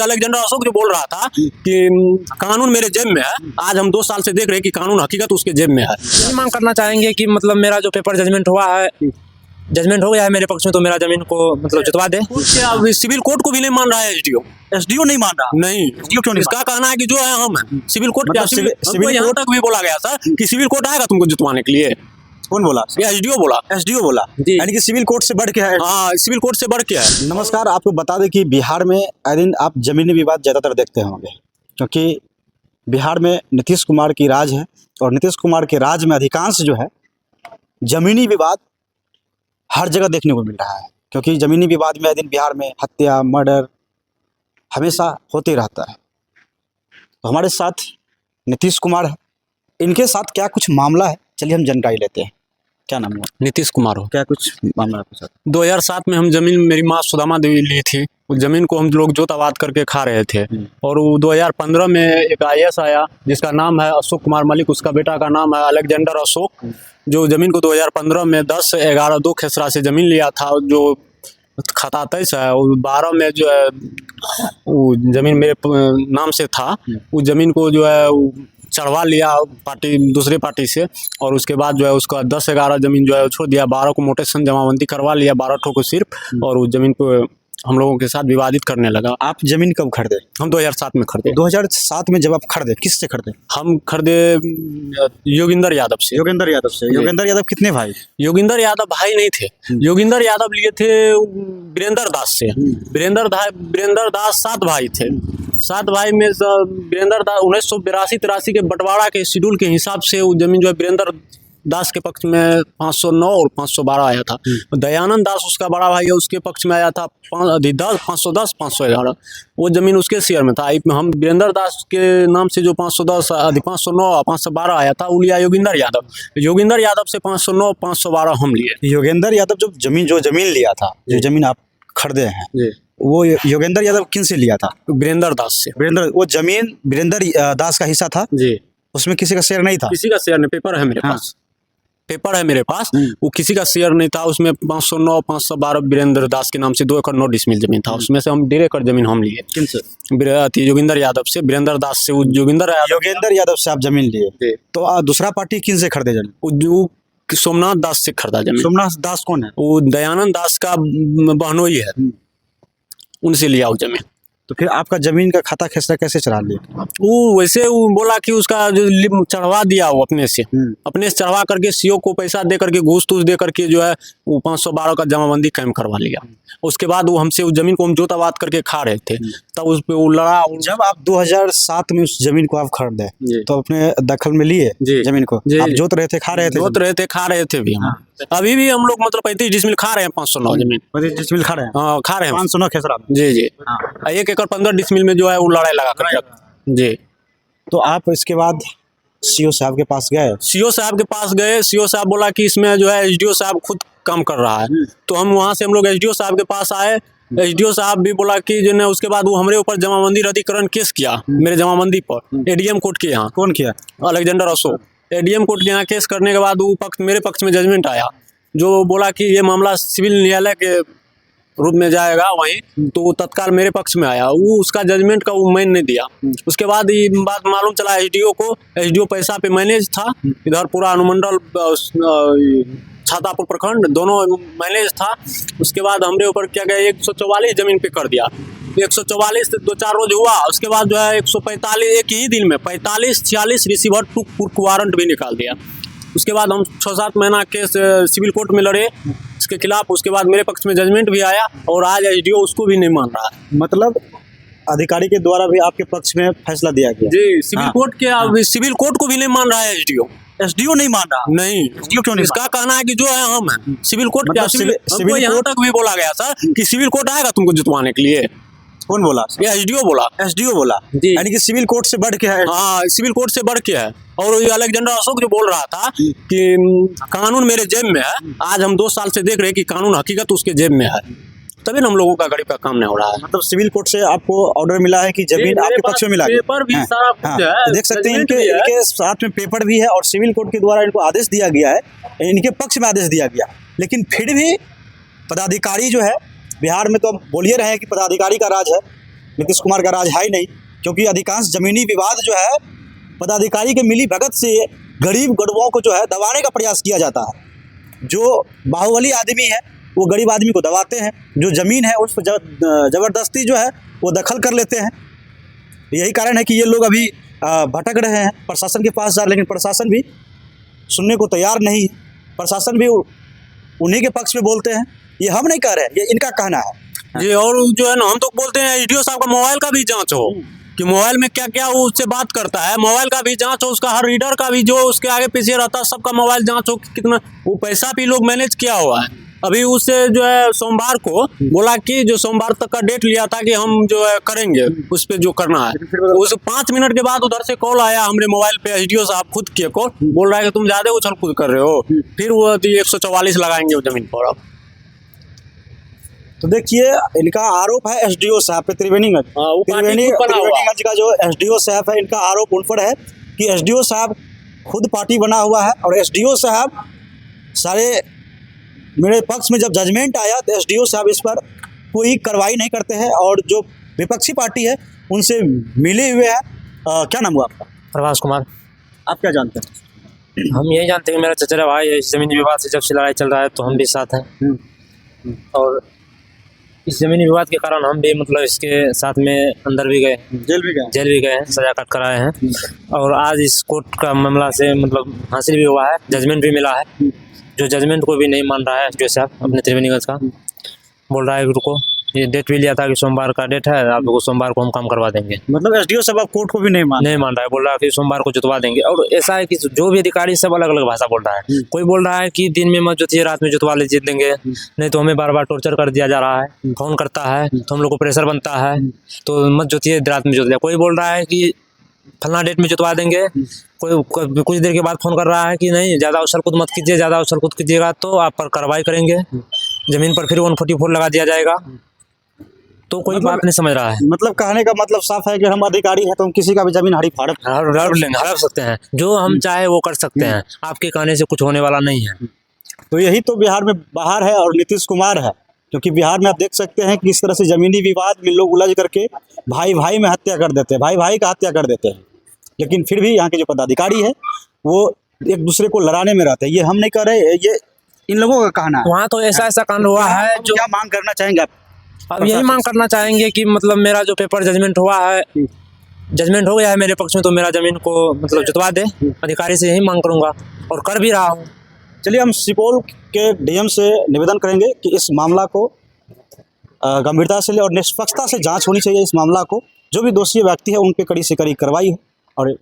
Alexander Ashok जो बोल रहा था कि कानून मेरे जेब में है, आज हम 2 साल से देख रहे हैं कि कानून हकीकत उसके जेब में है। ये मांग करना चाहेंगे कि मतलब मेरा जो पेपर जजमेंट हुआ है, जजमेंट हो गया है मेरे पक्ष में, तो मेरा जमीन को मतलब जुतवा दे। अब सिविल कोर्ट को भी नहीं मान रहा है एसडीओ नहीं मान रहा। नहीं, एसडीओ क्यों नहीं इसका कहना है कि जो है हम हैं सिविल कोर्ट मतलब सिविल यहाँ तक भी बोला गया सर कि सिविल कोर्ट आएगा तुमको जुतवाने के लिए। कौन बोला? एसडीओ बोला। एसडीओ बोला, यानी कि सिविल कोर्ट से बढ़ के है। हाँ, सिविल कोर्ट से बढ़ के है। नमस्कार, आपको बता दें कि बिहार में आए दिन आप जमीनी विवाद ज़्यादातर देखते होंगे, क्योंकि बिहार में नीतीश कुमार की राज है और नीतीश कुमार के राज में अधिकांश जो है जमीनी विवाद हर जगह देखने को मिल रहा है। क्योंकि जमीनी विवाद में आए दिन बिहार में हत्या, मर्डर हमेशा होते रहता है। तो हमारे साथ नीतीश कुमार है, इनके साथ क्या कुछ मामला है, चलिए हम जानकारी लेते हैं। क्या नाम है? नीतीश कुमार हो। क्या कुछ मामला आपके साथ? 2007 में हम जमीन, मेरी माँ सुदामा देवी ली थी, उस जमीन को हम लोग जोत आबाद करके खा रहे थे। और वो 2015 में एक IAS आया जिसका नाम है अशोक कुमार मलिक, उसका बेटा का नाम है अलेक्जेंडर अशोक, जो जमीन को 2015 में 10/11/2 खेसरा से जमीन लिया था। जो खाता 23 है, 12 में जो है वो जमीन मेरे नाम से था। उस जमीन को जो है चढ़वा लिया पार्टी, दूसरी पार्टी से, और उसके बाद जो है उसका 10/11 जमीन जो है छोड़ दिया। 12 को मोटेशन जमाबंदी करवा लिया, 12 ठो को सिर्फ, और उस जमीन को हम लोगों के साथ विवादित करने लगा। आप जमीन कब खरीदे? हम 2007 में खरीदे। 2007 में जब आप खरीदे, किससे खरीदे? हम खरीदे योगिंदर यादव से। योगेंद्र यादव से। योगेंद्र यादव कितने भाई? योगिंदर यादव भाई नहीं थे, योगिंदर यादव लिए थे वीरेंद्र दास से। वीरेंद्र दास 7 भाई थे। 7 भाई में वीरेंद्र दास 1982-83 के बंटवारा के शेड्यूल के हिसाब से वो जमीन जो है वीरेंद्र दास के पक्ष में 509 और 512 आया था। दयानंद दास उसका बड़ा भाई है, उसके पक्ष में आया था 510, 511। वो जमीन उसके शेयर में था। हम वीरेंद्र दास के नाम से जो 510, 509, 512 आया था, वो लिया योगिंदर यादव। योगिंदर यादव से 509, 512 हम लिए। योगेंद्र यादव जो जमीन लिया था, जो जमीन आप खरीदे हैं, वो योगेंद्र यादव किन से लिया था? वीरेंद्र दास से। वो जमीन वीरेंद्र दास का हिस्सा था जी, उसमें किसी का शेयर नहीं था? किसी का शेयर नहीं। पेपर है मेरे पास, पेपर है मेरे पास। वो किसी का शेयर नहीं था। उसमें 509, 512 वीरेंद्र दास के नाम से 2 एकड़ 9 डिसमिल जमीन था। उसमें से हम 1.5 एकड़ जमीन हम लिए। किनसे? योगिंदर यादव से, वीरेंद्र दास से। योगिंदर यादव से आप जमीन लिए, तो दूसरा पार्टी किन से खरीदे जमीन? सोमनाथ दास से खरीदा जमीन। सोमनाथ दास कौन है? वो दयानंद दास का बहनोई है, उनसे लिया वो जमीन। तो फिर आपका जमीन का खाता खेसरा कैसे चढ़ा लिया? वो वैसे वो बोला कि उसका जो चढ़वा दिया, वो अपने से चढ़वा करके CO को पैसा दे करके, घूस तूस दे करके जो है वो 512 का जमाबंदी कायम करवा लिया। उसके बाद वो हमसे उस जमीन को हम जोत आबाद करके खा रहे थे, तब उस पे वो लड़ा। जब आप 2007 में उस जमीन को आप खरीदे तो अपने दखल में लिए जमीन को? आप जोत रहे थे, खा रहे थे? जोत रहे थे, खा रहे थे भी हम। अभी भी हम लोग मतलब 35 डिसमिल खा रहे हैं। 509 जमीन 35 डिसमिल खा रहे हैं? हाँ, खा रहे हैं 509 खेसरा। जी। 1 एकड़ 15 डिसमिल में जो है वो लड़ाई लगा कर जी। तो आप इसके बाद CO साहब के पास गए? CO साहब के पास गए। CO साहब बोला कि इसमें जो है SDO साहब खुद काम कर रहा है। तो हम वहाँ से हम लोग SDO साहब के पास आए। SDO साहब भी बोला कि जो है उसके बाद वो हमारे ऊपर जमाबंदी रद्दीकरण केस किया, मेरे जमाबंदी पर, ADM कोर्ट के यहाँ। कौन किया? अलेक्जेंडर अशोक। ADM कोर्ट के यहाँ केस करने के बाद वो मेरे पक्ष में जजमेंट आया, जो बोला कि ये मामला सिविल न्यायालय के रूप में जाएगा वहीं। तो वो तत्काल मेरे पक्ष में आया। वो उसका जजमेंट का वो मैंने दिया। उसके बाद ये बात मालूम चला SDO को। SDO पैसा पे मैनेज था, इधर पूरा अनुमंडल छातापुर प्रखंड दोनों मैनेज था। उसके बाद हमरे ऊपर क्या गया, 144 जमीन पे कर दिया। 144 से 2-4 रोज हुआ। उसके बाद जो है 145 एक ही दिन में 45-46 रिसीवर टू वारंट भी निकाल दिया। उसके बाद हम 6-7 महीना केस सिविल कोर्ट में लड़े इसके खिलाफ। उसके बाद मेरे पक्ष में जजमेंट भी आया और आज SDO उसको भी नहीं मान रहा है। मतलब अधिकारी के द्वारा भी आपके पक्ष में फैसला दिया गया जी, सिविल कोर्ट के। सिविल कोर्ट को भी नहीं मान रहा है SDO नहीं मान रहा। नहीं, SDO क्यों नहीं? इसका कहना है कि जो है हम हैं सिविल कोर्ट। मतलब सिविल यहाँ तक भी बोला गया सर कि सिविल कोर्ट आएगा तुमको जुतवाने के लिए। कौन बोला? ये SDO बोला। SDO बोला, यानी कि सिविल कोर्ट से बढ़ के है। हाँ, सिविल कोर्ट से बढ़ के है। और ये अलेक्जेंडर अशोक जो बोल रहा था कि कानून मेरे जेब में है, आज हम 2 साल से देख रहे हैं कि कानून हकीकत उसके जेब में है, तभी हम लोगों का गरीब का काम नहीं हो रहा है। मतलब सिविल कोर्ट से आपको ऑर्डर मिला है कि जमीन आपके पक्ष में मिला है? पेपर भी सारा कुछ है, देख सकते हैं इनके साथ में पेपर भी है और सिविल कोर्ट के द्वारा इनको आदेश दिया गया है, इनके पक्ष में आदेश दिया गया। लेकिन फिर भी पदाधिकारी जो है बिहार में, तो हम बोलिए रहे हैं कि पदाधिकारी का राज है, नीतीश कुमार का राज है ही नहीं, क्योंकि अधिकांश जमीनी विवाद जो है पदाधिकारी के मिली भगत से गरीब गरीबों को जो है दबाने का प्रयास किया जाता है। जो बाहुबली आदमी है वो गरीब आदमी को दबाते हैं, जो ज़मीन है उस पर ज़बरदस्ती जो है वो दखल कर लेते हैं। यही कारण है कि ये लोग अभी भटक रहे हैं, प्रशासन के पास जा रहे, लेकिन प्रशासन भी सुनने को तैयार नहीं है। प्रशासन भी उन्हीं के पक्ष में बोलते हैं, ये हम नहीं कह रहे हैं, ये इनका कहना है। जी, और जो है ना हम तो बोलते हैं एसडीओ साहब का मोबाइल का भी जांच हो कि मोबाइल में क्या क्या वो उससे बात करता है, मोबाइल का भी जांच हो, उसका हर रीडर का भी जो उसके आगे पीछे रहता है सबका मोबाइल जांच हो कि कितना वो पैसा भी लोग मैनेज किया हुआ है। अभी उससे जो है सोमवार को बोला कि जो सोमवार तक का डेट लिया था कि हम जो है करेंगे उस पर जो करना है। उस 5 मिनट के बाद उधर से कॉल आया हमारे मोबाइल पे, एसडीओ साहब खुद किए कॉल, बोल रहा है कि तुम ज्यादा उछल कूद कर रहे हो, फिर वो 144 लगाएंगे वो जमीन पर। अब तो देखिए इनका आरोप है एसडीओ साहब पे, त्रिवेणीगंज त्रिवेणीगंज का जो एसडीओ साहब है, इनका आरोप उन पर है कि एसडीओ साहब खुद पार्टी बना हुआ है और एसडीओ साहब सारे मेरे पक्ष में जब जजमेंट आया तो एसडीओ साहब इस पर कोई कार्रवाई नहीं करते हैं और जो विपक्षी पार्टी है उनसे मिले हुए हैं। क्या नाम हुआ आपका? प्रभास कुमार। आप क्या जानते हैं? हम यही जानते हैं कि मेरा चचेरा भाई है, इस ज़मीनी विवाद से जब से लड़ाई चल रहा है तो हम भी साथ हैं, और इस ज़मीनी विवाद के कारण हम भी मतलब इसके साथ में अंदर भी गए, जेल भी गए हैं, सजा काट कर आए हैं। और आज इस कोर्ट का मामला से मतलब हासिल भी हुआ है, जजमेंट भी मिला है, जो जजमेंट को भी नहीं मान रहा है एसडीओ साहब अपने त्रिवेणीगंज का। बोल रहा है रुको, ये डेट भी लिया था कि सोमवार का डेट है, आप लोग सोमवार को हम काम करवा देंगे। मतलब एसडीओ साहब आप कोर्ट को भी नहीं मान रहा है, बोल रहा है कि सोमवार को जुतवा देंगे। और ऐसा है कि जो भी अधिकारी सब अलग अलग भाषा बोल रहा है। कोई बोल रहा है कि दिन में मत जुतिए, रात में जुतवा ले जीत देंगे, नहीं तो हमें बार बार टॉर्चर कर दिया जा रहा है, फोन करता है तो हम लोग को प्रेशर बनता है, तो मत जुतिए, रात में जुत लिया। कोई बोल रहा है कि फलना डेट में जुतवा देंगे, कोई कुछ देर के बाद फ़ोन कर रहा है कि नहीं ज़्यादा उछल कूद मत कीजिए, ज़्यादा उछल कूद कीजिएगा तो आप पर कार्रवाई करेंगे, ज़मीन पर फिर 144 लगा दिया जाएगा। तो कोई बात नहीं समझ रहा है। मतलब कहने का मतलब साफ है कि हम अधिकारी हैं तो हम किसी का भी जमीन हड़प सकते हैं, जो हम चाहे वो कर सकते हैं, आपके कहने से कुछ होने वाला नहीं है। तो यही तो बिहार में बाहर है और नीतीश कुमार है, क्योंकि बिहार में आप देख सकते हैं कि इस तरह से ज़मीनी विवाद में लोग उलझ करके भाई भाई में हत्या कर देते हैं, भाई भाई का हत्या कर देते हैं, लेकिन फिर भी यहाँ के जो पदाधिकारी है वो एक दूसरे को लड़ाने में रहते हैं। ये हम नहीं कर रहे, ये इन लोगों का कहना है। वहाँ तो ऐसा कांड हुआ है जो क्या मांग करना चाहेंगे आप? अब यही मांग करना चाहेंगे कि मतलब मेरा जो पेपर जजमेंट हुआ है, जजमेंट हो गया है मेरे पक्ष में, तो मेरा ज़मीन को मतलब जुतवा दे। अधिकारी से यही मांग करूँगा और कर भी रहा हूँ। चलिए हम सुपौल के डीएम से निवेदन करेंगे कि इस मामला को गंभीरता से ले और निष्पक्षता से जांच होनी चाहिए। इस मामला को जो भी दोषी व्यक्ति है उन पे कड़ी से कड़ी कार्रवाई हो और